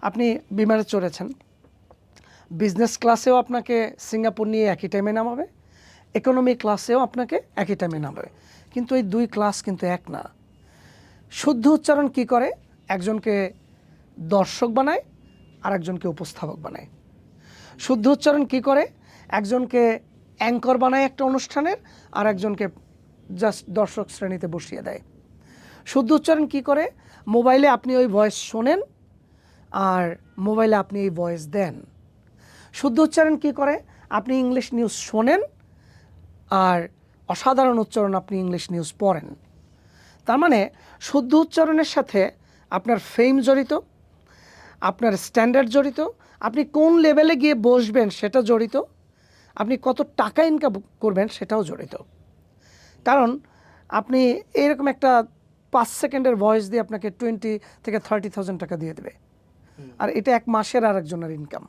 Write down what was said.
আপনি বিমানে চড়েছেন, বিজনেস ক্লাসেও আপনাকে সিঙ্গাপুর নিয়ে একই টাইমে নামাবে, ইকোনমি ক্লাসেও আপনাকে একই টাইমে নামাবে, কিন্তু এই দুই ক্লাস কিন্তু এক না। শুদ্ধ উচ্চারণ কি করে? একজনকে দর্শক বানায় আর একজনকে উপস্থাপক বানায়। শুদ্ধ উচ্চারণ কি করে? একজনকে অ্যাঙ্কর বানায় একটা অনুষ্ঠানের, আর একজনকে জাস্ট দর্শক শ্রেণীতে বসিয়ে দেয়। শুদ্ধ উচ্চারণ কি করে? মোবাইলে আপনি ওই ভয়েস শোনেন আর মোবাইলে আপনি এই ভয়েস দেন। শুদ্ধ উচ্চারণ কি করে? আপনি ইংলিশ নিউজ শোনেন আর অসাধারণ উচ্চারণ আপনি ইংলিশ নিউজ পড়েন। তার মানে শুদ্ধ উচ্চারণের সাথে আপনার ফেম জড়িত, আপনার স্ট্যান্ডার্ড জড়িত, আপনি কোন লেভেলে গিয়ে বসবেন সেটা জড়িত, আপনি কত টাকা ইনকাম করবেন সেটাও জড়িত। কারণ আপনি এরকম একটা 5 সেকেন্ডের ভয়েস দিয়ে আপনাকে 20 থেকে 30,000 টাকা দিয়ে দেবে, আর এটা এক মাসের আর একজনের ইনকাম।